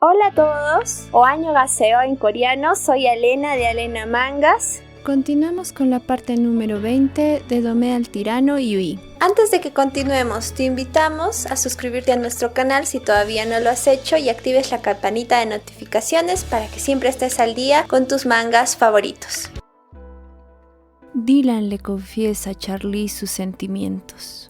Hola a todos, o annyeonghaseyo en coreano, soy Alena de Alena Mangas. Continuamos con la parte número 20 de Domé al tirano Yui. Antes de que continuemos, te invitamos a suscribirte a nuestro canal si todavía no lo has hecho y actives la campanita de notificaciones para que siempre estés al día con tus mangas favoritos. Dylan le confiesa a Charlie sus sentimientos.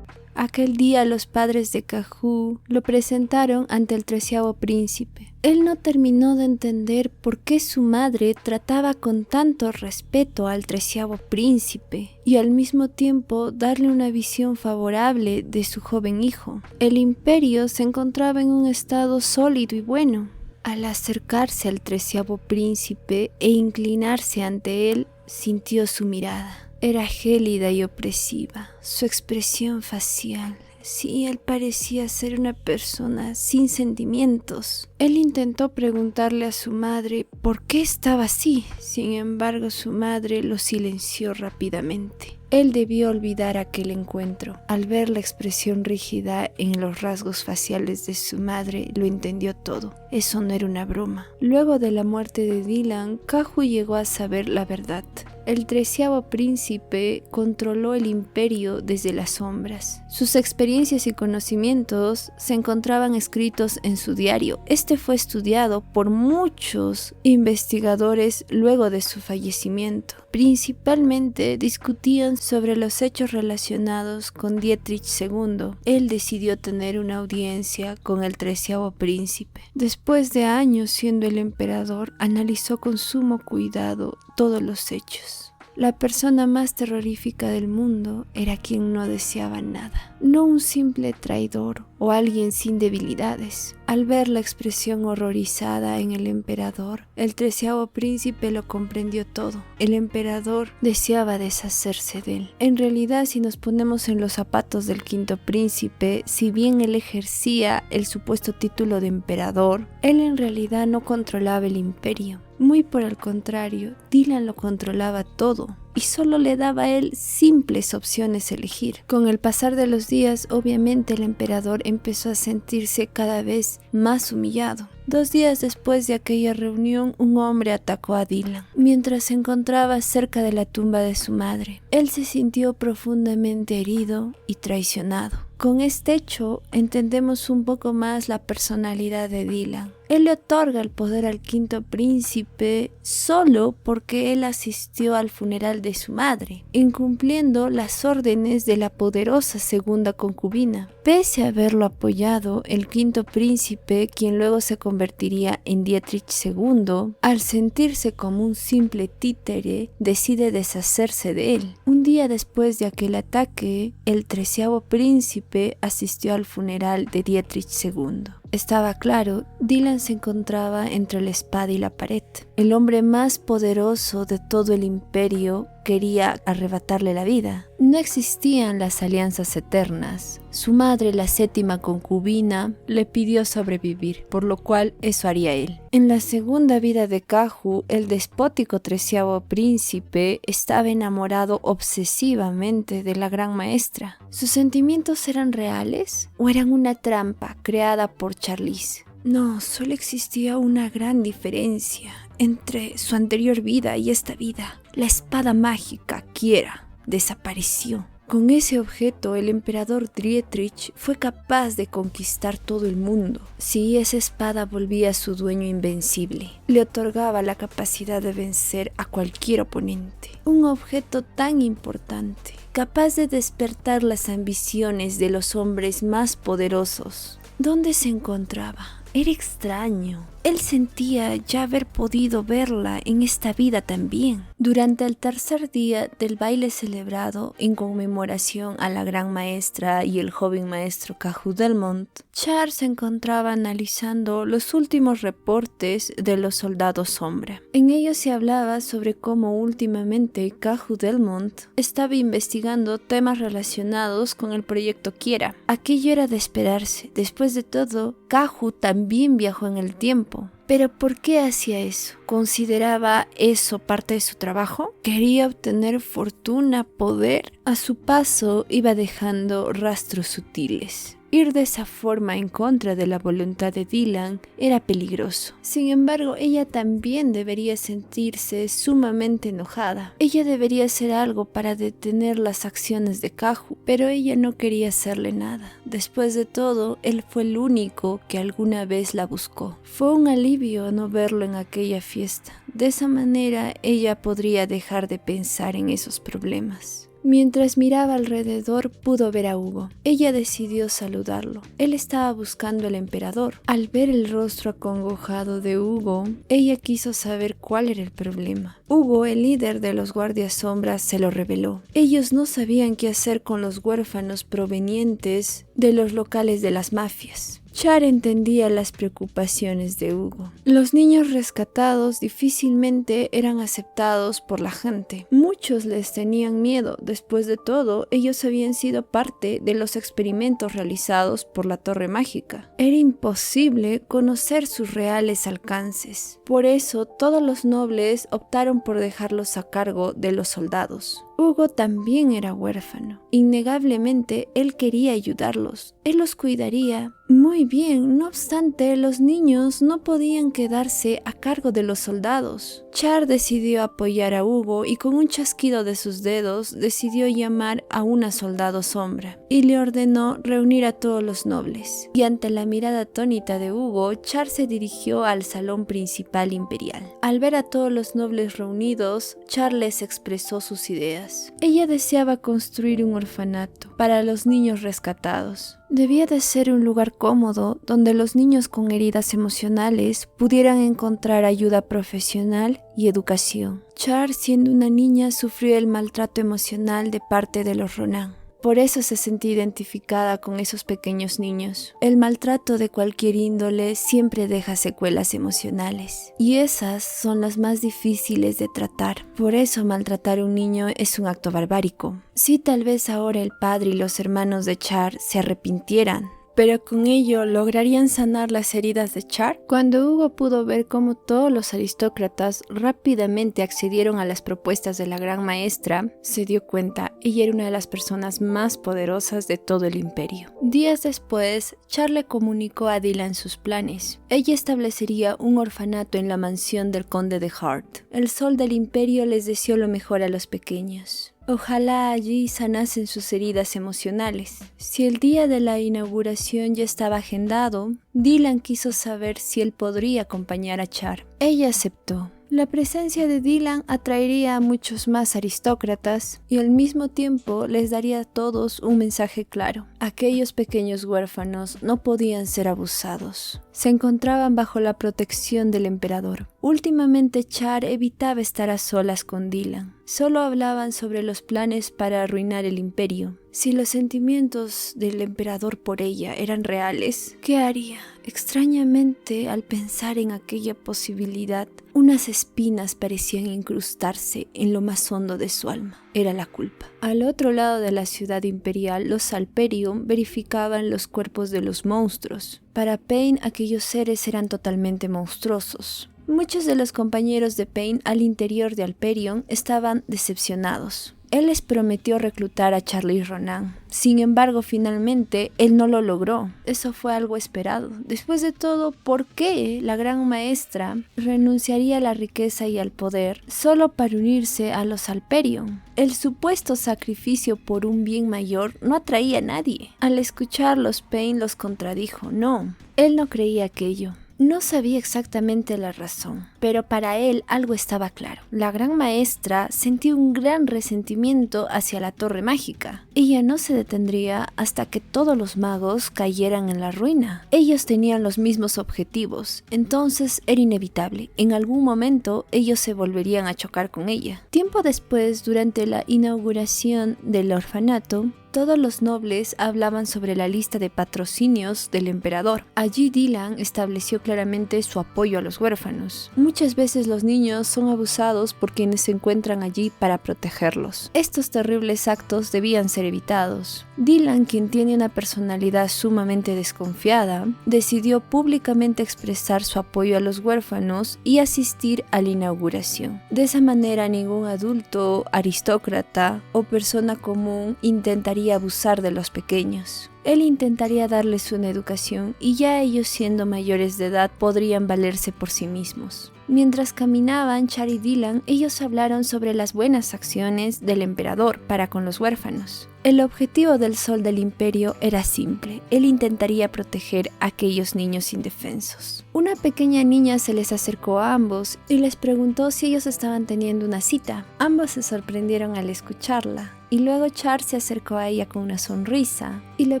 Aquel día los padres de Kaju lo presentaron ante el 13º príncipe. Él no terminó de entender por qué su madre trataba con tanto respeto al 13º príncipe y al mismo tiempo darle una visión favorable de su joven hijo. El imperio se encontraba en un estado sólido y bueno. Al acercarse al 13º príncipe e inclinarse ante él, sintió su mirada. Era gélida y opresiva, su expresión facial. Sí, él parecía ser una persona sin sentimientos. Él intentó preguntarle a su madre por qué estaba así. Sin embargo, su madre lo silenció rápidamente. Él debió olvidar aquel encuentro. Al ver la expresión rígida en los rasgos faciales de su madre, lo entendió todo. Eso no era una broma. Luego de la muerte de Dylan, Kaju llegó a saber la verdad. El 13º príncipe controló el imperio desde las sombras. Sus experiencias y conocimientos se encontraban escritos en su diario. Este fue estudiado por muchos investigadores luego de su fallecimiento. Principalmente discutían sobre los hechos relacionados con Dietrich II. Él decidió tener una audiencia con el 13º príncipe. Después de años siendo el emperador, analizó con sumo cuidado todos los hechos. La persona más terrorífica del mundo era quien no deseaba nada, no un simple traidor o alguien sin debilidades. Al ver la expresión horrorizada en el emperador, el 13º príncipe lo comprendió todo. El emperador deseaba deshacerse de él. En realidad, si nos ponemos en los zapatos del 5º príncipe, si bien él ejercía el supuesto título de emperador, él en realidad no controlaba el imperio. Muy por el contrario, Dylan lo controlaba todo y solo le daba a él simples opciones a elegir. Con el pasar de los días, obviamente el emperador empezó a sentirse cada vez más humillado. 2 días después de aquella reunión, un hombre atacó a Dylan mientras se encontraba cerca de la tumba de su madre. Él se sintió profundamente herido y traicionado. Con este hecho entendemos un poco más la personalidad de Dylan. Él le otorga el poder al 5º príncipe solo porque él asistió al funeral de su madre, incumpliendo las órdenes de la poderosa segunda concubina. Pese a haberlo apoyado, el 5º príncipe, quien luego se convertiría en Dietrich II, al sentirse como un simple títere, decide deshacerse de él. Un día después de aquel ataque, el 13º príncipe asistió al funeral de Dietrich II. Estaba claro, Dylan se encontraba entre la espada y la pared. El hombre más poderoso de todo el imperio quería arrebatarle la vida. No existían las alianzas eternas. Su madre, la 7ª concubina, le pidió sobrevivir, por lo cual eso haría él. En la segunda vida de Kaju, el despótico 13º príncipe estaba enamorado obsesivamente de la gran maestra. ¿Sus sentimientos eran reales o eran una trampa creada por Charlize? No, solo existía una gran diferencia entre su anterior vida y esta vida. La espada mágica, Kiera, desapareció. Con ese objeto, el emperador Dietrich fue capaz de conquistar todo el mundo. Sí, esa espada volvía a su dueño invencible. Le otorgaba la capacidad de vencer a cualquier oponente. Un objeto tan importante, capaz de despertar las ambiciones de los hombres más poderosos. ¿Dónde se encontraba? Era extraño. Él sentía ya haber podido verla en esta vida también. Durante el 3er día del baile celebrado en conmemoración a la gran maestra y el joven maestro Kaju Delmont, Char se encontraba analizando los últimos reportes de los soldados sombra. En ellos se hablaba sobre cómo últimamente Kaju Delmont estaba investigando temas relacionados con el proyecto Kiera. Aquello era de esperarse. Después de todo, Kaju también viajó en el tiempo. ¿Pero por qué hacía eso? ¿Consideraba eso parte de su trabajo? ¿Quería obtener fortuna, poder? A su paso iba dejando rastros sutiles. Ir de esa forma en contra de la voluntad de Dylan era peligroso. Sin embargo, ella también debería sentirse sumamente enojada. Ella debería hacer algo para detener las acciones de Kahu, pero ella no quería hacerle nada. Después de todo, él fue el único que alguna vez la buscó. Fue un alivio no verlo en aquella fiesta. De esa manera, ella podría dejar de pensar en esos problemas. Mientras miraba alrededor, pudo ver a Hugo. Ella decidió saludarlo. Él estaba buscando al emperador. Al ver el rostro acongojado de Hugo, ella quiso saber cuál era el problema. Hugo, el líder de los guardias sombras, se lo reveló. Ellos no sabían qué hacer con los huérfanos provenientes de los locales de las mafias. Char entendía las preocupaciones de Hugo. Los niños rescatados difícilmente eran aceptados por la gente. Muchos les tenían miedo. Después de todo, ellos habían sido parte de los experimentos realizados por la Torre Mágica. Era imposible conocer sus reales alcances. Por eso, todos los nobles optaron por dejarlos a cargo de los soldados. Hugo también era huérfano. Innegablemente, él quería ayudarlos. Él los cuidaría muy bien. No obstante, los niños no podían quedarse a cargo de los soldados. Char decidió apoyar a Hugo y con un chasquido de sus dedos decidió llamar a una soldado sombra y le ordenó reunir a todos los nobles. Y ante la mirada atónita de Hugo, Char se dirigió al salón principal imperial. Al ver a todos los nobles reunidos, Char les expresó sus ideas. Ella deseaba construir un orfanato para los niños rescatados. Debía de ser un lugar cómodo donde los niños con heridas emocionales pudieran encontrar ayuda profesional y educación. Char, siendo una niña, sufrió el maltrato emocional de parte de los Ronan. Por eso se sentía identificada con esos pequeños niños. El maltrato de cualquier índole siempre deja secuelas emocionales, y esas son las más difíciles de tratar. Por eso maltratar a un niño es un acto barbárico. Sí, tal vez ahora el padre y los hermanos de Char se arrepintieran, pero con ello lograrían sanar las heridas de Char. Cuando Hugo pudo ver cómo todos los aristócratas rápidamente accedieron a las propuestas de la gran maestra, se dio cuenta, ella era una de las personas más poderosas de todo el imperio. Días después, Char le comunicó a Dylan sus planes. Ella establecería un orfanato en la mansión del conde de Hart. El sol del imperio les deseó lo mejor a los pequeños. Ojalá allí sanasen sus heridas emocionales. Si el día de la inauguración ya estaba agendado, Dylan quiso saber si él podría acompañar a Char. Ella aceptó. La presencia de Dylan atraería a muchos más aristócratas y al mismo tiempo les daría a todos un mensaje claro. Aquellos pequeños huérfanos no podían ser abusados. Se encontraban bajo la protección del emperador. Últimamente Char evitaba estar a solas con Dylan. Solo hablaban sobre los planes para arruinar el imperio. Si los sentimientos del emperador por ella eran reales, ¿qué haría? Extrañamente, al pensar en aquella posibilidad, unas espinas parecían incrustarse en lo más hondo de su alma. Era la culpa. Al otro lado de la ciudad imperial, los Alperium verificaban los cuerpos de los monstruos. Para Pain, aquellos seres eran totalmente monstruosos. Muchos de los compañeros de Pain al interior de Alperion estaban decepcionados. Él les prometió reclutar a Charlie Ronan. Sin embargo, finalmente, él no lo logró. Eso fue algo esperado. Después de todo, ¿por qué la gran maestra renunciaría a la riqueza y al poder solo para unirse a los Alperion? El supuesto sacrificio por un bien mayor no atraía a nadie. Al escucharlos, Pain los contradijo. No, él no creía aquello. No sabía exactamente la razón, pero para él algo estaba claro. La gran maestra sentía un gran resentimiento hacia la Torre Mágica. Ella no se detendría hasta que todos los magos cayeran en la ruina. Ellos tenían los mismos objetivos, entonces era inevitable. En algún momento ellos se volverían a chocar con ella. Tiempo después, durante la inauguración del orfanato, todos los nobles hablaban sobre la lista de patrocinios del emperador. Allí Dylan estableció claramente su apoyo a los huérfanos. Muchas veces los niños son abusados por quienes se encuentran allí para protegerlos. Estos terribles actos debían ser evitados. Dylan, quien tiene una personalidad sumamente desconfiada, decidió públicamente expresar su apoyo a los huérfanos y asistir a la inauguración. De esa manera, ningún adulto, aristócrata o persona común intentaría intentaría abusar de los pequeños. Él intentaría darles una educación y ya ellos, siendo mayores de edad, podrían valerse por sí mismos. Mientras caminaban, Char y Dylan, ellos hablaron sobre las buenas acciones del emperador para con los huérfanos. El objetivo del Sol del Imperio era simple: él intentaría proteger a aquellos niños indefensos. Una pequeña niña se les acercó a ambos y les preguntó si ellos estaban teniendo una cita. Ambos se sorprendieron al escucharla. Y luego Char se acercó a ella con una sonrisa y le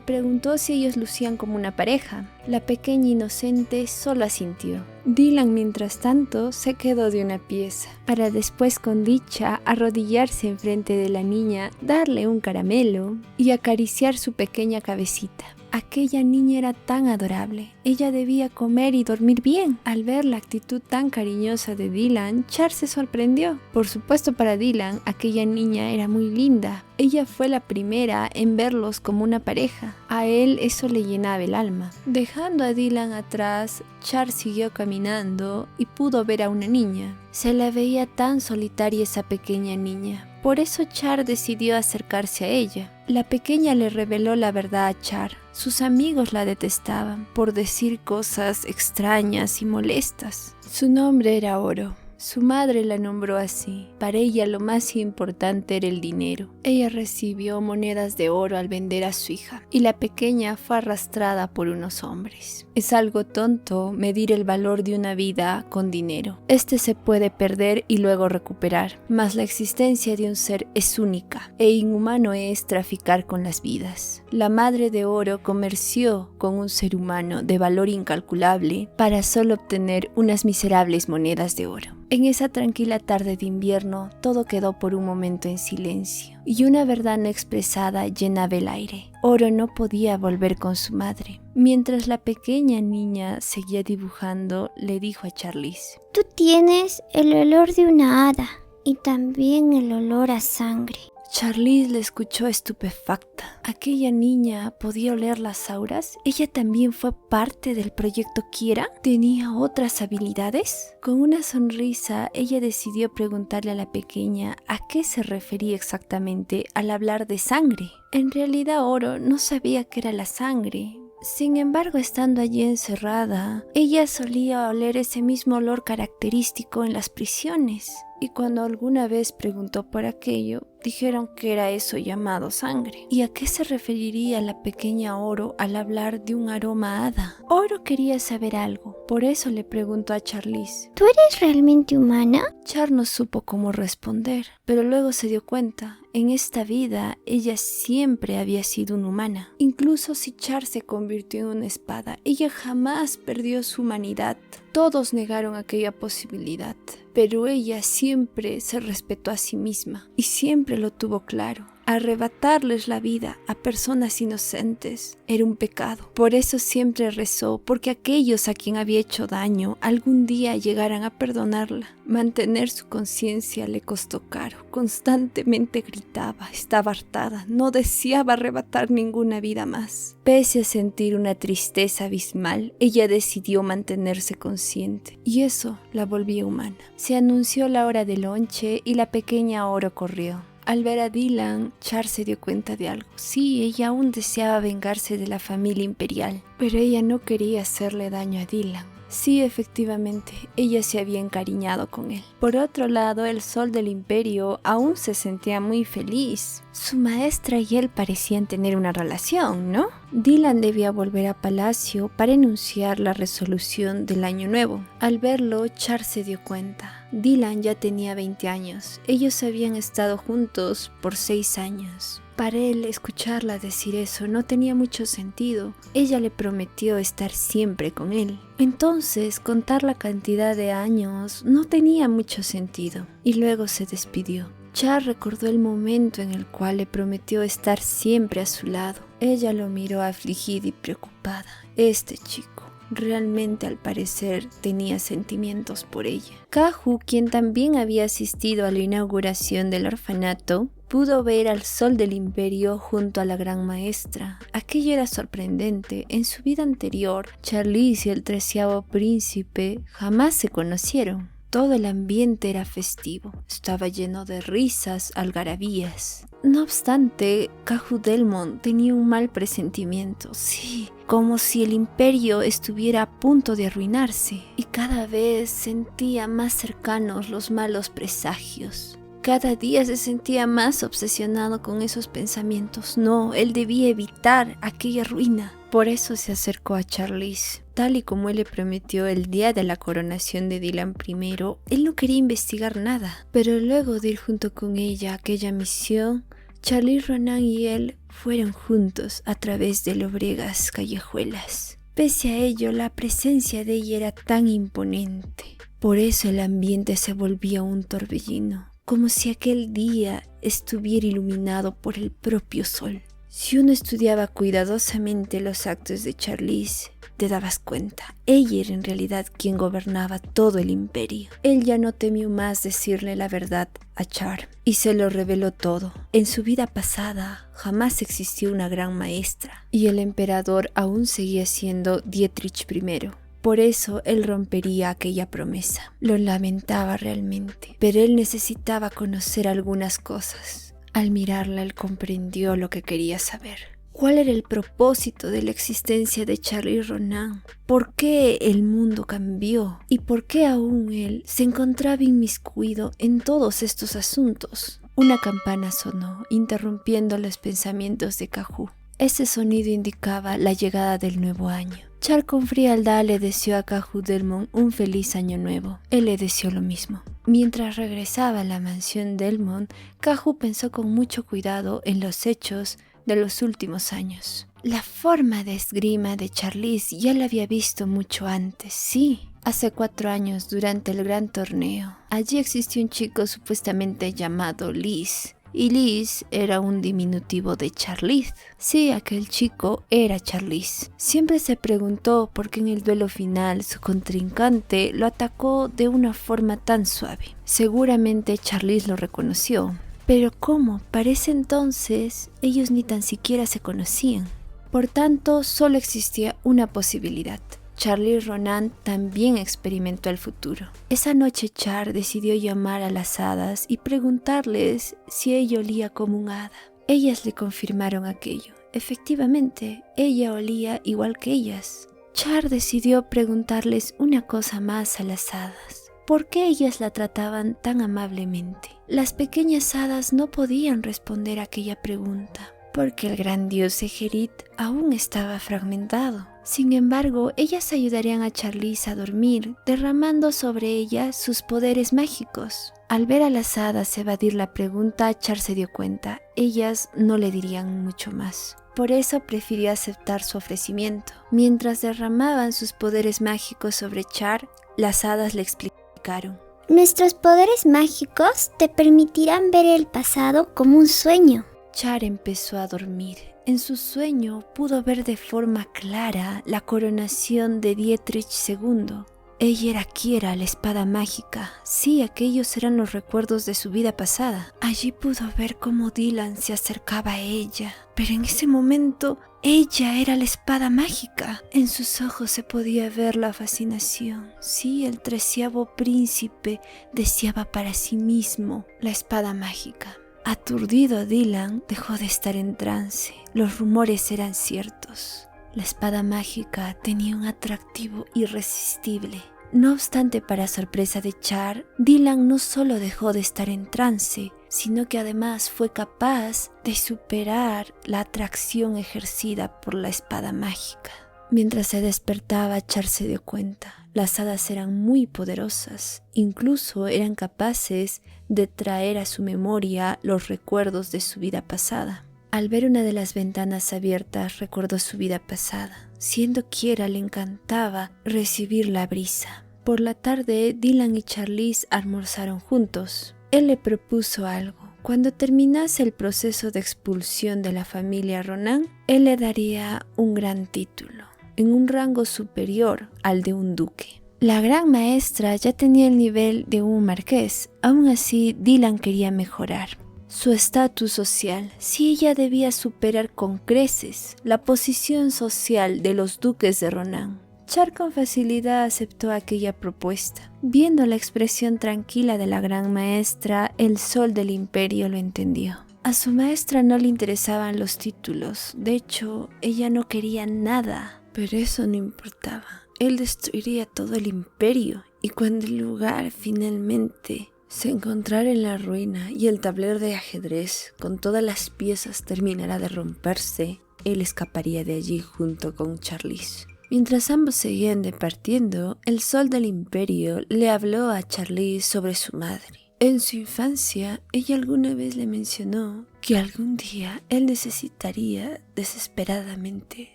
preguntó si ellos lucían como una pareja. La pequeña inocente solo asintió. Dylan, mientras tanto, se quedó de una pieza, para después, con dicha, arrodillarse enfrente de la niña, darle un caramelo y acariciar su pequeña cabecita. Aquella niña era tan adorable. Ella debía comer y dormir bien. Al ver la actitud tan cariñosa de Dylan, Char se sorprendió. Por supuesto, para Dylan, aquella niña era muy linda. Ella fue la primera en verlos como una pareja. A él eso le llenaba el alma. Dejando a Dylan atrás, Char siguió caminando y pudo ver a una niña. Se la veía tan solitaria esa pequeña niña. Por eso Char decidió acercarse a ella. La pequeña le reveló la verdad a Char. Sus amigos la detestaban por decir cosas extrañas y molestas. Su nombre era Oro. Su madre la nombró así. Para ella lo más importante era el dinero. Ella recibió monedas de oro al vender a su hija y la pequeña fue arrastrada por unos hombres. Es algo tonto medir el valor de una vida con dinero. Este se puede perder y luego recuperar, mas la existencia de un ser es única e inhumano es traficar con las vidas. La madre de Oro comerció con un ser humano de valor incalculable para solo obtener unas miserables monedas de oro. En esa tranquila tarde de invierno, todo quedó por un momento en silencio, y una verdad no expresada llenaba el aire. Oro no podía volver con su madre. Mientras la pequeña niña seguía dibujando, le dijo a Charlize: Tú tienes el olor de una hada y también el olor a sangre. Charlize le escuchó estupefacta. ¿Aquella niña podía oler las auras? ¿Ella también fue parte del proyecto Kiera? ¿Tenía otras habilidades? Con una sonrisa, ella decidió preguntarle a la pequeña a qué se refería exactamente al hablar de sangre. En realidad, Oro no sabía qué era la sangre. Sin embargo, estando allí encerrada, ella solía oler ese mismo olor característico en las prisiones. Y cuando alguna vez preguntó por aquello, dijeron que era eso llamado sangre. ¿Y a qué se referiría la pequeña Oro al hablar de un aroma hada? Oro quería saber algo, por eso le preguntó a Charlize: ¿Tú eres realmente humana? Char no supo cómo responder, pero luego se dio cuenta. En esta vida, ella siempre había sido una humana. Incluso si Char se convirtió en una espada, ella jamás perdió su humanidad. Todos negaron aquella posibilidad, pero ella siempre se respetó a sí misma y siempre lo tuvo claro. Arrebatarles la vida a personas inocentes era un pecado. Por eso siempre rezó porque aquellos a quien había hecho daño algún día llegaran a perdonarla. Mantener su conciencia le costó caro. Constantemente gritaba, estaba hartada, no deseaba arrebatar ninguna vida más. Pese a sentir una tristeza abismal, ella decidió mantenerse consciente y eso la volvía humana. Se anunció la hora del lonche y la pequeña Oro corrió. Al ver a Dylan, Char se dio cuenta de algo. Sí, ella aún deseaba vengarse de la familia imperial, pero ella no quería hacerle daño a Dylan. Sí, efectivamente, ella se había encariñado con él. Por otro lado, el Sol del Imperio aún se sentía muy feliz. Su maestra y él parecían tener una relación, ¿no? Dylan debía volver a Palacio para enunciar la resolución del Año Nuevo. Al verlo, Char se dio cuenta. Dylan ya tenía 20 años. Ellos habían estado juntos por 6 años. Para él, escucharla decir eso no tenía mucho sentido. Ella le prometió estar siempre con él. Entonces, contar la cantidad de años no tenía mucho sentido. Y luego se despidió. Char recordó el momento en el cual le prometió estar siempre a su lado. Ella lo miró afligida y preocupada. Este chico realmente, al parecer, tenía sentimientos por ella. Kahu, quien también había asistido a la inauguración del orfanato, pudo ver al Sol del Imperio junto a la Gran Maestra. Aquello era sorprendente. En su vida anterior, Charlize y el 13º príncipe jamás se conocieron. Todo el ambiente era festivo. Estaba lleno de risas, algarabías. No obstante, Caju Delmont tenía un mal presentimiento, sí, como si el imperio estuviera a punto de arruinarse, y cada vez sentía más cercanos los malos presagios. Cada día se sentía más obsesionado con esos pensamientos. No, él debía evitar aquella ruina. Por eso se acercó a Charlize. Tal y como él le prometió el día de la coronación de Dylan I, él no quería investigar nada. Pero luego de ir junto con ella a aquella misión, Charlize Ronan y él fueron juntos a través de lobregas callejuelas. Pese a ello, la presencia de ella era tan imponente. Por eso el ambiente se volvía un torbellino, como si aquel día estuviera iluminado por el propio sol. Si uno estudiaba cuidadosamente los actos de Charlize, te dabas cuenta, ella era en realidad quien gobernaba todo el imperio. Él ya no temió más decirle la verdad a Char y se lo reveló todo. En su vida pasada jamás existió una gran maestra y el emperador aún seguía siendo Dietrich I. Por eso él rompería aquella promesa. Lo lamentaba realmente, pero él necesitaba conocer algunas cosas. Al mirarla, él comprendió lo que quería saber. ¿Cuál era el propósito de la existencia de Charlize Ronan? ¿Por qué el mundo cambió? ¿Y por qué aún él se encontraba inmiscuido en todos estos asuntos? Una campana sonó, interrumpiendo los pensamientos de Caju. Ese sonido indicaba la llegada del nuevo año. Char con frialdad le deseó a Caju Delmont un feliz año nuevo. Él le deseó lo mismo. Mientras regresaba a la mansión Delmont, Caju pensó con mucho cuidado en los hechos de los últimos años. La forma de esgrima de Charlize ya la había visto mucho antes, sí. Hace 4 años, durante el gran torneo, allí existió un chico supuestamente llamado Liz. Y Liz era un diminutivo de Charlize. Sí, aquel chico era Charlize. Siempre se preguntó por qué en el duelo final su contrincante lo atacó de una forma tan suave. Seguramente Charlize lo reconoció. Pero ¿cómo? Para ese entonces ellos ni tan siquiera se conocían. Por tanto, solo existía una posibilidad. Charlize Ronan también experimentó el futuro. Esa noche Char decidió llamar a las hadas y preguntarles si ella olía como un hada. Ellas le confirmaron aquello. Efectivamente, ella olía igual que ellas. Char decidió preguntarles una cosa más a las hadas. ¿Por qué ellas la trataban tan amablemente? Las pequeñas hadas no podían responder a aquella pregunta, porque el gran dios Ejerit aún estaba fragmentado. Sin embargo, ellas ayudarían a Charlize a dormir, derramando sobre ella sus poderes mágicos. Al ver a las hadas evadir la pregunta, Char se dio cuenta, ellas no le dirían mucho más. Por eso prefirió aceptar su ofrecimiento. Mientras derramaban sus poderes mágicos sobre Char, las hadas le explicaron. Nuestros poderes mágicos te permitirán ver el pasado como un sueño. Char empezó a dormir. En su sueño pudo ver de forma clara la coronación de Dietrich II. Ella era Kiera, la espada mágica. Sí, aquellos eran los recuerdos de su vida pasada. Allí pudo ver cómo Dylan se acercaba a ella. Pero en ese momento, ella era la espada mágica. En sus ojos se podía ver la fascinación. Sí, el 13º príncipe deseaba para sí mismo la espada mágica. Aturdido, Dylan dejó de estar en trance. Los rumores eran ciertos. La espada mágica tenía un atractivo irresistible. No obstante, para sorpresa de Char, Dylan no solo dejó de estar en trance, sino que además fue capaz de superar la atracción ejercida por la espada mágica. Mientras se despertaba, Char se dio cuenta. Las hadas eran muy poderosas, incluso eran capaces de traer a su memoria los recuerdos de su vida pasada. Al ver una de las ventanas abiertas, recordó su vida pasada. Siendo Kiera, le encantaba recibir la brisa. Por la tarde, Dylan y Charlize almorzaron juntos. Él le propuso algo. Cuando terminase el proceso de expulsión de la familia Ronan, él le daría un gran título, en un rango superior al de un duque. La gran maestra ya tenía el nivel de un marqués. Aún así, Dylan quería mejorar su estatus social. Si ella debía superar con creces la posición social de los duques de Ronan. Char con facilidad aceptó aquella propuesta. Viendo la expresión tranquila de la gran maestra, el sol del imperio lo entendió. A su maestra no le interesaban los títulos, de hecho, ella no quería nada, pero eso no importaba. Él destruiría todo el imperio y cuando el lugar finalmente se encontrara en la ruina y el tablero de ajedrez con todas las piezas terminara de romperse, él escaparía de allí junto con Charlize. Mientras ambos seguían departiendo, el sol del imperio le habló a Charlize sobre su madre. En su infancia, ella alguna vez le mencionó que algún día él necesitaría desesperadamente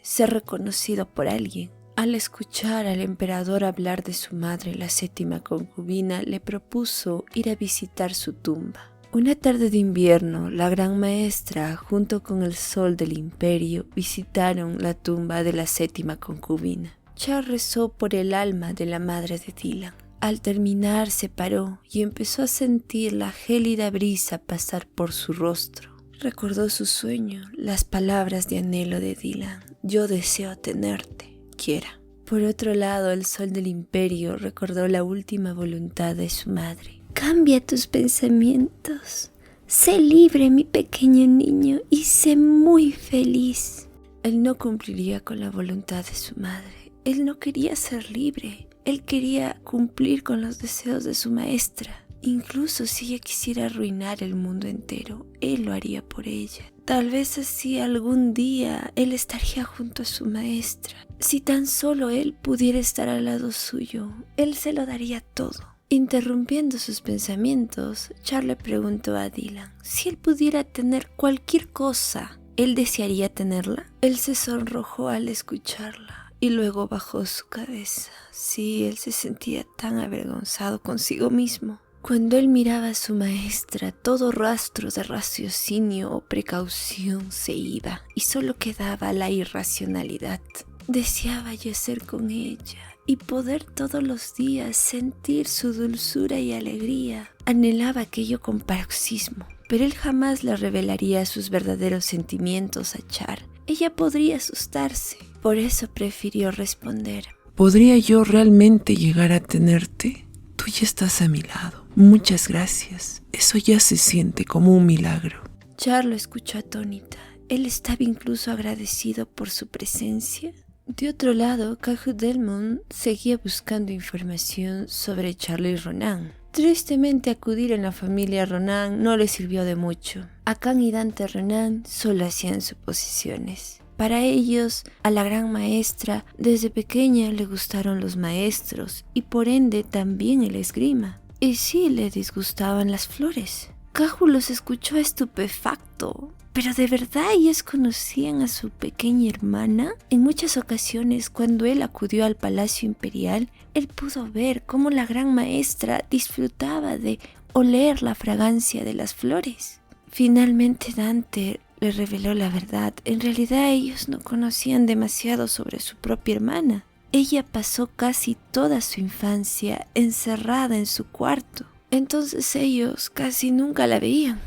ser reconocido por alguien. Al escuchar al emperador hablar de su madre, la séptima concubina, le propuso ir a visitar su tumba. Una tarde de invierno, la gran maestra, junto con el sol del imperio, visitaron la tumba de la séptima concubina. Char rezó por el alma de la madre de Dylan. Al terminar se paró y empezó a sentir la gélida brisa pasar por su rostro. Recordó su sueño, las palabras de anhelo de Dylan. Yo deseo tenerte, Quiera. Por otro lado, el sol del imperio recordó la última voluntad de su madre. Cambia tus pensamientos. Sé libre, mi pequeño niño, y sé muy feliz. Él no cumpliría con la voluntad de su madre. Él no quería ser libre. Él quería cumplir con los deseos de su maestra. Incluso si ella quisiera arruinar el mundo entero, él lo haría por ella. Tal vez así algún día él estaría junto a su maestra. Si tan solo él pudiera estar al lado suyo, él se lo daría todo. Interrumpiendo sus pensamientos, Char le preguntó a Dylan si él pudiera tener cualquier cosa, ¿él desearía tenerla? Él se sonrojó al escucharla y luego bajó su cabeza. Sí, él se sentía tan avergonzado consigo mismo. Cuando él miraba a su maestra, todo rastro de raciocinio o precaución se iba y solo quedaba la irracionalidad. Deseaba yacer con ella y poder todos los días sentir su dulzura y alegría. Anhelaba aquello con paroxismo, pero él jamás le revelaría sus verdaderos sentimientos a Char. Ella podría asustarse, por eso prefirió responder: ¿Podría yo realmente llegar a tenerte? Tú ya estás a mi lado. Muchas gracias. Eso ya se siente como un milagro. Char lo escuchó atónita. Él estaba incluso agradecido por su presencia. De otro lado, Caju Delmont seguía buscando información sobre Charlize Ronan. Tristemente, acudir en la familia Ronan no le sirvió de mucho. Akan y Dante Ronan solo hacían suposiciones. Para ellos, a la gran maestra, desde pequeña le gustaron los maestros y por ende también el esgrima. Y sí le disgustaban las flores. Caju los escuchó estupefacto. ¿Pero de verdad ellos conocían a su pequeña hermana? En muchas ocasiones, cuando él acudió al Palacio Imperial, él pudo ver cómo la gran maestra disfrutaba de oler la fragancia de las flores. Finalmente Dante le reveló la verdad. En realidad ellos no conocían demasiado sobre su propia hermana. Ella pasó casi toda su infancia encerrada en su cuarto. Entonces ellos casi nunca la veían.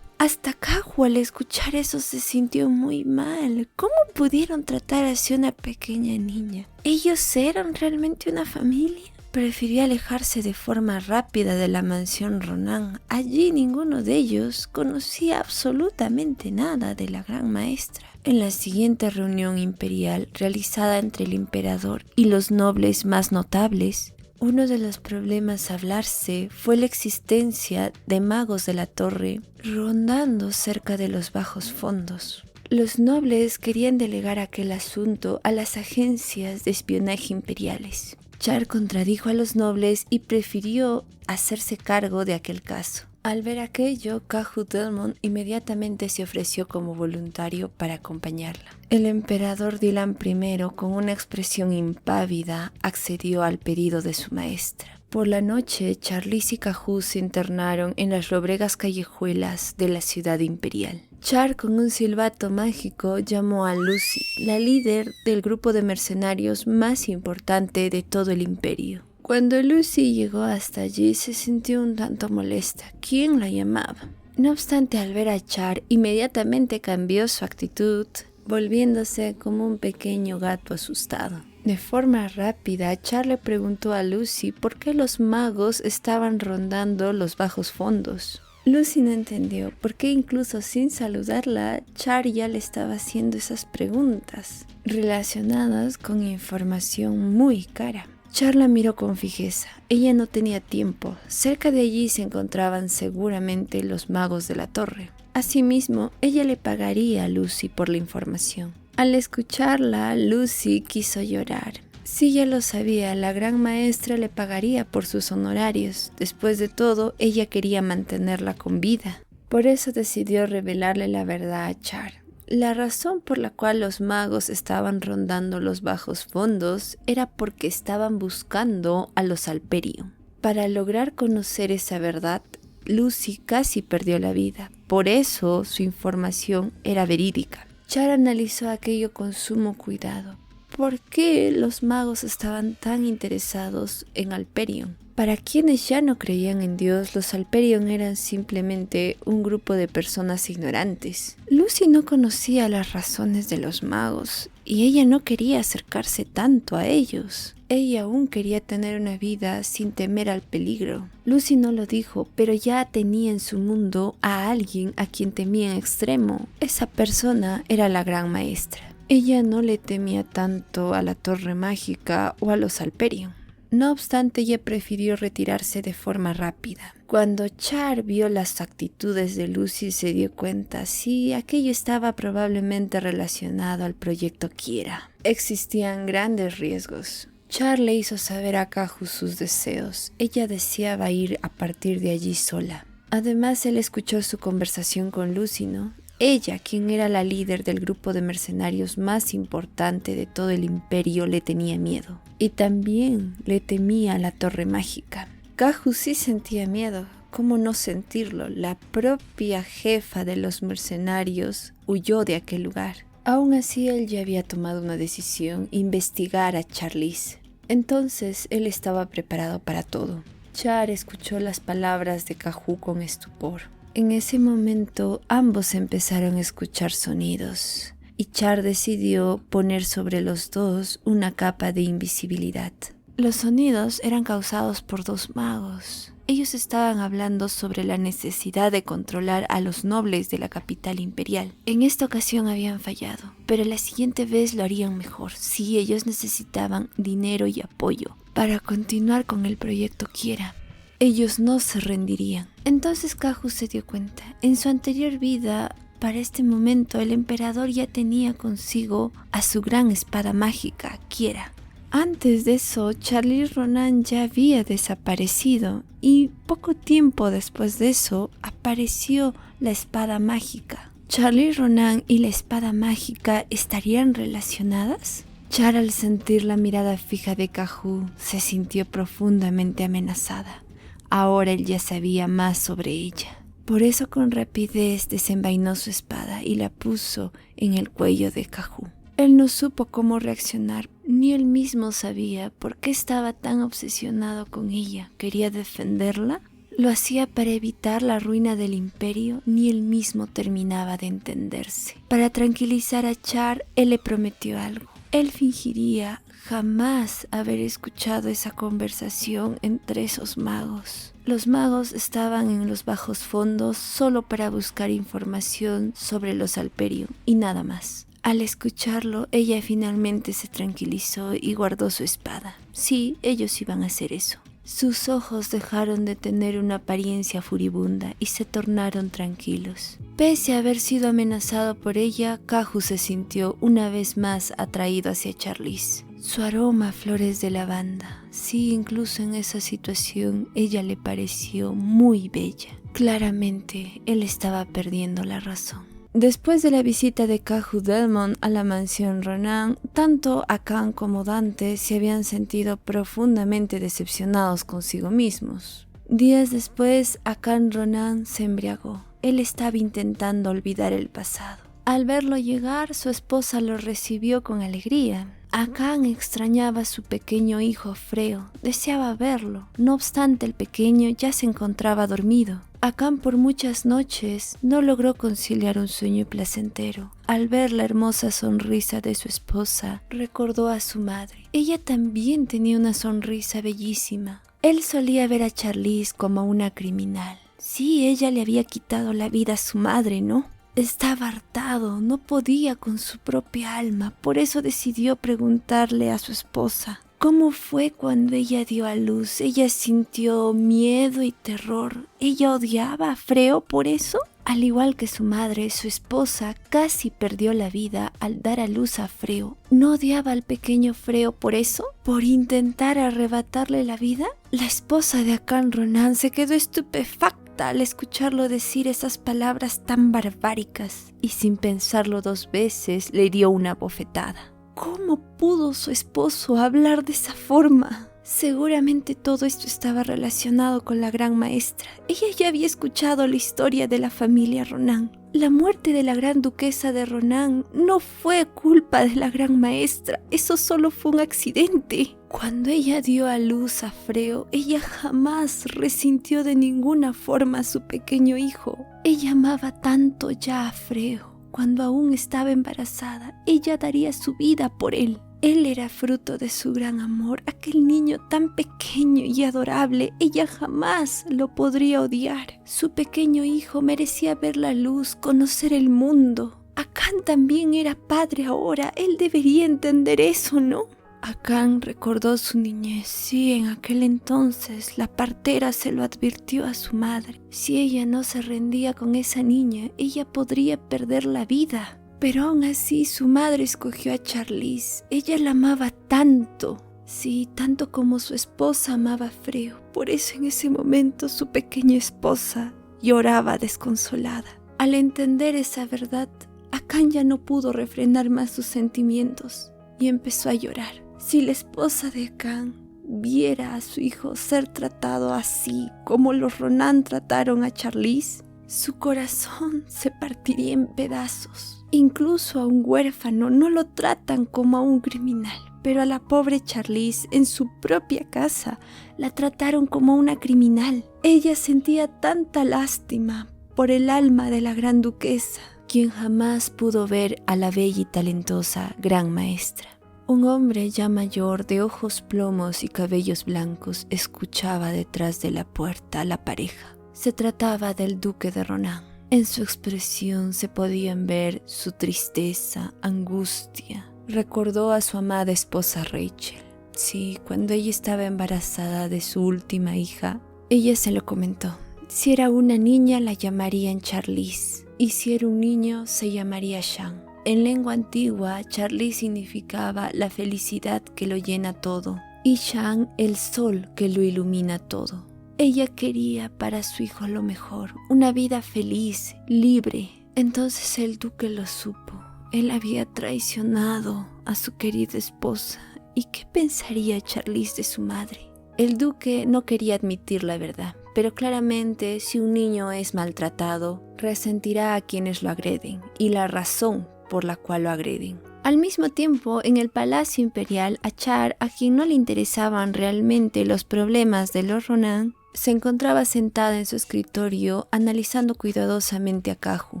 Hasta Caju al escuchar eso se sintió muy mal. ¿Cómo pudieron tratar así a una pequeña niña? ¿Ellos eran realmente una familia? Prefirió alejarse de forma rápida de la mansión Ronan. Allí ninguno de ellos conocía absolutamente nada de la gran maestra. En la siguiente reunión imperial realizada entre el emperador y los nobles más notables, uno de los problemas a hablarse fue la existencia de magos de la torre rondando cerca de los bajos fondos. Los nobles querían delegar aquel asunto a las agencias de espionaje imperiales. Char contradijo a los nobles y prefirió hacerse cargo de aquel caso. Al ver aquello, Caju Delmont inmediatamente se ofreció como voluntario para acompañarla. El emperador Dylan I, con una expresión impávida, accedió al pedido de su maestra. Por la noche, Charlize y Caju se internaron en las lobregas callejuelas de la ciudad imperial. Char, con un silbato mágico, llamó a Lucy, la líder del grupo de mercenarios más importante de todo el imperio. Cuando Lucy llegó hasta allí, se sintió un tanto molesta. ¿Quién la llamaba? No obstante, al ver a Char, inmediatamente cambió su actitud, volviéndose como un pequeño gato asustado. De forma rápida, Char le preguntó a Lucy por qué los magos estaban rondando los bajos fondos. Lucy no entendió por qué incluso sin saludarla, Char ya le estaba haciendo esas preguntas relacionadas con información muy cara. Char la miró con fijeza. Ella no tenía tiempo. Cerca de allí se encontraban seguramente los magos de la torre. Asimismo, ella le pagaría a Lucy por la información. Al escucharla, Lucy quiso llorar. Si ya lo sabía, la gran maestra le pagaría por sus honorarios. Después de todo, ella quería mantenerla con vida. Por eso decidió revelarle la verdad a Char. La razón por la cual los magos estaban rondando los bajos fondos era porque estaban buscando a los Alperion. Para lograr conocer esa verdad, Lucy casi perdió la vida. Por eso su información era verídica. Char analizó aquello con sumo cuidado. ¿Por qué los magos estaban tan interesados en Alperion? Para quienes ya no creían en Dios, los Alperion eran simplemente un grupo de personas ignorantes. Lucy no conocía las razones de los magos y ella no quería acercarse tanto a ellos. Ella aún quería tener una vida sin temer al peligro. Lucy no lo dijo, pero ya tenía en su mundo a alguien a quien temía en extremo. Esa persona era la gran maestra. Ella no le temía tanto a la torre mágica o a los Alperion. No obstante, ella prefirió retirarse de forma rápida. Cuando Char vio las actitudes de Lucy, se dio cuenta, sí, aquello estaba probablemente relacionado al proyecto Kiera. Existían grandes riesgos. Char le hizo saber a Kahu sus deseos. Ella deseaba ir a partir de allí sola. Además, él escuchó su conversación con Lucy, ¿no? Ella, quien era la líder del grupo de mercenarios más importante de todo el imperio, le tenía miedo. Y también le temía a la torre mágica. Kahu sí sentía miedo. ¿Cómo no sentirlo? La propia jefa de los mercenarios huyó de aquel lugar. Aún así, él ya había tomado una decisión: investigar a Charlize. Entonces, él estaba preparado para todo. Char escuchó las palabras de Kahu con estupor. En ese momento, ambos empezaron a escuchar sonidos, y Char decidió poner sobre los dos una capa de invisibilidad. Los sonidos eran causados por dos magos. Ellos estaban hablando sobre la necesidad de controlar a los nobles de la capital imperial. En esta ocasión habían fallado, pero la siguiente vez lo harían mejor. Sí, ellos necesitaban dinero y apoyo para continuar con el proyecto Kiera. Ellos no se rendirían. Entonces Kahu se dio cuenta. En su anterior vida, para este momento, el emperador ya tenía consigo a su gran espada mágica, Kiera. Antes de eso, Charlize Ronan ya había desaparecido y poco tiempo después de eso apareció la espada mágica. ¿Charlize Ronan y la espada mágica estarían relacionadas? Char, al sentir la mirada fija de Kahu, se sintió profundamente amenazada. Ahora él ya sabía más sobre ella. Por eso con rapidez desenvainó su espada y la puso en el cuello de Kahu. Él no supo cómo reaccionar, ni él mismo sabía por qué estaba tan obsesionado con ella. ¿Quería defenderla? ¿Lo hacía para evitar la ruina del imperio? Ni él mismo terminaba de entenderse. Para tranquilizar a Char, él le prometió algo. Él fingiría jamás haber escuchado esa conversación entre esos magos. Los magos estaban en los bajos fondos solo para buscar información sobre los Alperion y nada más. Al escucharlo, ella finalmente se tranquilizó y guardó su espada. Sí, ellos iban a hacer eso. Sus ojos dejaron de tener una apariencia furibunda y se tornaron tranquilos. Pese a haber sido amenazado por ella, Kahu se sintió una vez más atraído hacia Charlize. Su aroma a flores de lavanda. Sí, incluso en esa situación, ella le pareció muy bella. Claramente, él estaba perdiendo la razón. Después de la visita de Kahu Delmon a la mansión Ronan, tanto Akan como Dante se habían sentido profundamente decepcionados consigo mismos. Días después, Akan Ronan se embriagó. Él estaba intentando olvidar el pasado. Al verlo llegar, su esposa lo recibió con alegría. Akan extrañaba a su pequeño hijo Freo, deseaba verlo. No obstante, el pequeño ya se encontraba dormido. Akan por muchas noches no logró conciliar un sueño placentero. Al ver la hermosa sonrisa de su esposa, recordó a su madre. Ella también tenía una sonrisa bellísima. Él solía ver a Charlize como una criminal. Sí, ella le había quitado la vida a su madre, ¿no? Estaba hartado, no podía con su propia alma, por eso decidió preguntarle a su esposa. ¿Cómo fue cuando ella dio a luz? ¿Ella sintió miedo y terror? ¿Ella odiaba a Freo por eso? Al igual que su madre, su esposa casi perdió la vida al dar a luz a Freo. ¿No odiaba al pequeño Freo por eso? ¿Por intentar arrebatarle la vida? La esposa de Akán Ronan se quedó estupefacta al escucharlo decir esas palabras tan barbáricas y sin pensarlo 2 veces le dio una bofetada. ¿Cómo pudo su esposo hablar de esa forma? Seguramente todo esto estaba relacionado con la gran maestra. Ella ya había escuchado la historia de la familia Ronan. La muerte de la gran duquesa de Ronan no fue culpa de la gran maestra, eso solo fue un accidente. Cuando ella dio a luz a Freo, ella jamás resintió de ninguna forma a su pequeño hijo. Ella amaba tanto ya a Freo. Cuando aún estaba embarazada, ella daría su vida por él. Él era fruto de su gran amor, aquel niño tan pequeño y adorable, ella jamás lo podría odiar. Su pequeño hijo merecía ver la luz, conocer el mundo. Akán también era padre ahora, él debería entender eso, ¿no? Akán recordó su niñez. Sí, en aquel entonces la partera se lo advirtió a su madre. Si ella no se rendía con esa niña, ella podría perder la vida. Pero aún así su madre escogió a Charlize. Ella la amaba tanto. Sí, tanto como su esposa amaba a Freo. Por eso en ese momento su pequeña esposa lloraba desconsolada. Al entender esa verdad, Akán ya no pudo refrenar más sus sentimientos y empezó a llorar. Si la esposa de Akán viera a su hijo ser tratado así como los Ronan trataron a Charlize, su corazón se partiría en pedazos. Incluso a un huérfano no lo tratan como a un criminal, pero a la pobre Charlize en su propia casa la trataron como una criminal. Ella sentía tanta lástima por el alma de la gran duquesa, quien jamás pudo ver a la bella y talentosa gran maestra. Un hombre ya mayor, de ojos plomos y cabellos blancos, escuchaba detrás de la puerta a la pareja. Se trataba del duque de Ronan. En su expresión se podían ver su tristeza, angustia. Recordó a su amada esposa Rachel. Sí, cuando ella estaba embarazada de su última hija, ella se lo comentó. Si era una niña la llamarían Charlize, y si era un niño se llamaría Sean. En lengua antigua, Charlize significaba la felicidad que lo llena todo, y Sean el sol que lo ilumina todo. Ella quería para su hijo lo mejor, una vida feliz, libre. Entonces el duque lo supo. Él había traicionado a su querida esposa. ¿Y qué pensaría Charlize de su madre? El duque no quería admitir la verdad, pero claramente si un niño es maltratado, resentirá a quienes lo agreden y la razón por la cual lo agreden. Al mismo tiempo, en el Palacio Imperial, a Char, a quien no le interesaban realmente los problemas de los Ronan, se encontraba sentada en su escritorio analizando cuidadosamente a Kahu.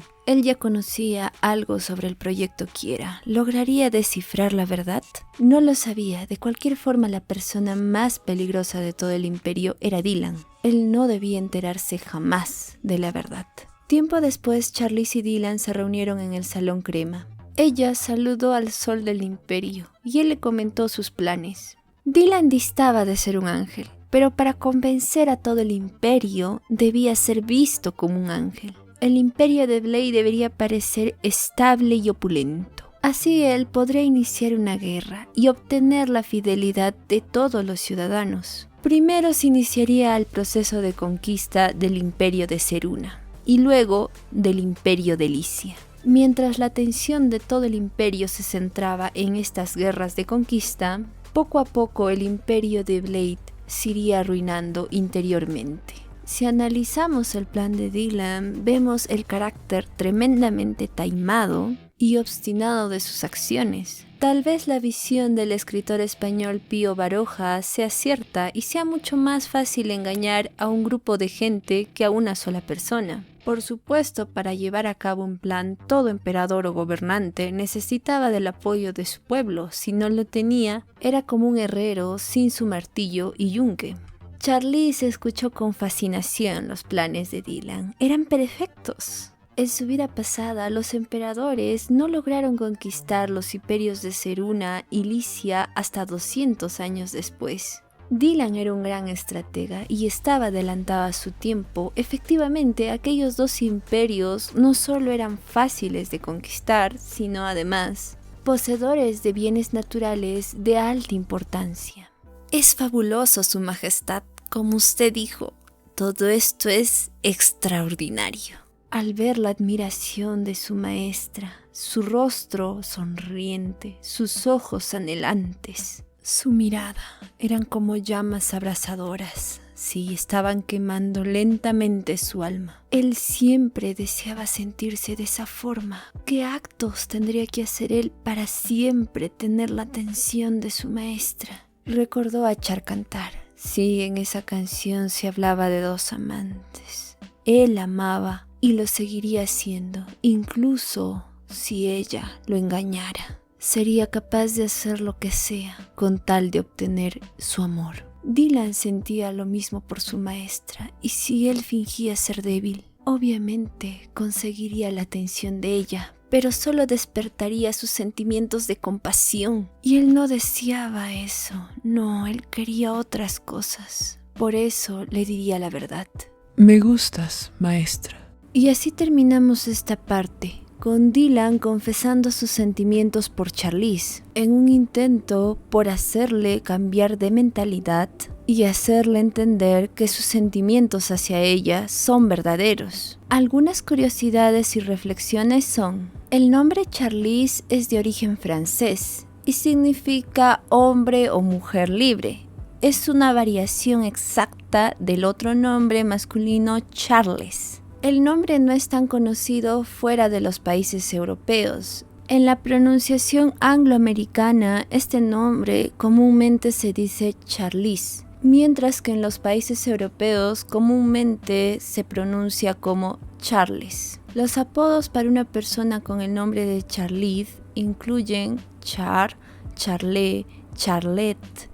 Él ya conocía algo sobre el proyecto Quiera. ¿Lograría descifrar la verdad? No lo sabía. De cualquier forma, la persona más peligrosa de todo el imperio era Dylan. Él no debía enterarse jamás de la verdad. Tiempo después, Charlize y Dylan se reunieron en el Salón Crema. Ella saludó al sol del imperio y él le comentó sus planes. Dylan distaba de ser un ángel, pero para convencer a todo el imperio debía ser visto como un ángel. El imperio de Blade debería parecer estable y opulento. Así él podría iniciar una guerra y obtener la fidelidad de todos los ciudadanos. Primero se iniciaría el proceso de conquista del imperio de Seruna y luego del imperio de Licia. Mientras la atención de todo el imperio se centraba en estas guerras de conquista, poco a poco el imperio de Blade se iría arruinando interiormente. Si analizamos el plan de Dylan, vemos el carácter tremendamente taimado y obstinado de sus acciones. Tal vez la visión del escritor español Pío Baroja sea cierta y sea mucho más fácil engañar a un grupo de gente que a una sola persona. Por supuesto, para llevar a cabo un plan, todo emperador o gobernante necesitaba del apoyo de su pueblo. Si no lo tenía, era como un herrero sin su martillo y yunque. Charlize escuchó con fascinación los planes de Dylan. Eran perfectos. En su vida pasada, los emperadores no lograron conquistar los imperios de Seruna y Licia hasta 200 años después. Dylan era un gran estratega y estaba adelantado a su tiempo. Efectivamente, aquellos dos imperios no solo eran fáciles de conquistar, sino además poseedores de bienes naturales de alta importancia. Es fabuloso, Su Majestad, como usted dijo. Todo esto es extraordinario. Al ver la admiración de su maestra, su rostro sonriente, sus ojos anhelantes, su mirada eran como llamas abrasadoras. Sí, estaban quemando lentamente su alma. Él siempre deseaba sentirse de esa forma. ¿Qué actos tendría que hacer él para siempre tener la atención de su maestra? Recordó a Charcantar. Sí, en esa canción se hablaba de dos amantes. Él amaba y lo seguiría haciendo, incluso si ella lo engañara. Sería capaz de hacer lo que sea con tal de obtener su amor. Dylan sentía lo mismo por su maestra, y si él fingía ser débil, obviamente conseguiría la atención de ella, pero solo despertaría sus sentimientos de compasión. Y él no deseaba eso, no, él quería otras cosas. Por eso le diría la verdad. Me gustas, maestra. Y así terminamos esta parte, con Dylan confesando sus sentimientos por Charlize, en un intento por hacerle cambiar de mentalidad y hacerle entender que sus sentimientos hacia ella son verdaderos. Algunas curiosidades y reflexiones son: el nombre Charlize es de origen francés y significa hombre o mujer libre. Es una variación exacta del otro nombre masculino Charles. El nombre no es tan conocido fuera de los países europeos. En la pronunciación angloamericana, este nombre comúnmente se dice Charlize, mientras que en los países europeos comúnmente se pronuncia como Charles. Los apodos para una persona con el nombre de Charlize incluyen Char, Charlet, Charlette,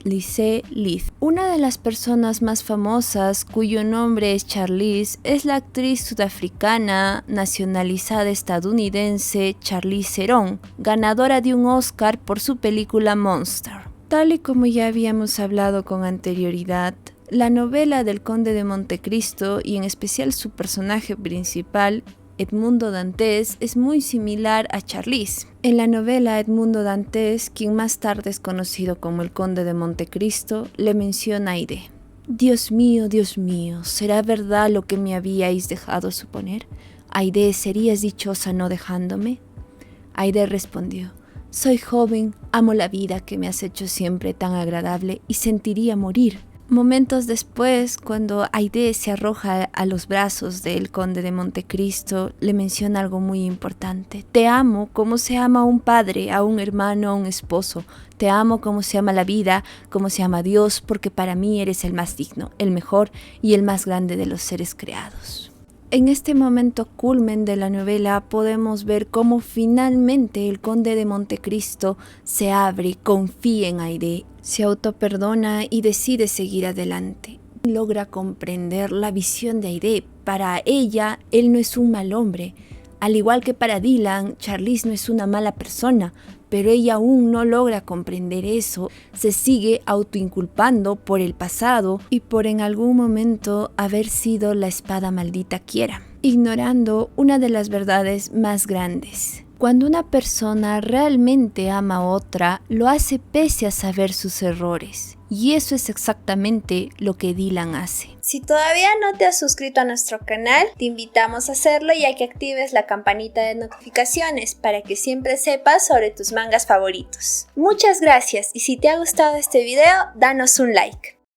Lise, Liz. Una de las personas más famosas cuyo nombre es Charlize es la actriz sudafricana nacionalizada estadounidense Charlize Theron, ganadora de un Oscar por su película Monster. Tal y como ya habíamos hablado con anterioridad, la novela del Conde de Montecristo, y en especial su personaje principal, Edmundo Dantes, es muy similar a Charlize. En la novela, Edmundo Dantes, quien más tarde es conocido como el Conde de Montecristo, le menciona a Haydée. Dios mío, ¿será verdad lo que me habíais dejado suponer? Haydée, ¿serías dichosa no dejándome? Haydée respondió: soy joven, amo la vida que me has hecho siempre tan agradable y sentiría morir. Momentos después, cuando Haydée se arroja a los brazos del Conde de Montecristo, le menciona algo muy importante. Te amo como se ama a un padre, a un hermano, a un esposo. Te amo como se ama la vida, como se ama a Dios, porque para mí eres el más digno, el mejor y el más grande de los seres creados. En este momento culmen de la novela podemos ver cómo finalmente el Conde de Montecristo se abre, confía en Haydée, se autoperdona y decide seguir adelante. Logra comprender la visión de Haydée. Para ella, él no es un mal hombre. Al igual que para Dylan, Charlize no es una mala persona, pero ella aún no logra comprender eso. Se sigue autoinculpando por el pasado y por en algún momento haber sido la espada maldita Quiera, ignorando una de las verdades más grandes. Cuando una persona realmente ama a otra, lo hace pese a saber sus errores. Y eso es exactamente lo que Dylan hace. Si todavía no te has suscrito a nuestro canal, te invitamos a hacerlo y a que actives la campanita de notificaciones para que siempre sepas sobre tus mangas favoritos. Muchas gracias, y si te ha gustado este video, danos un like.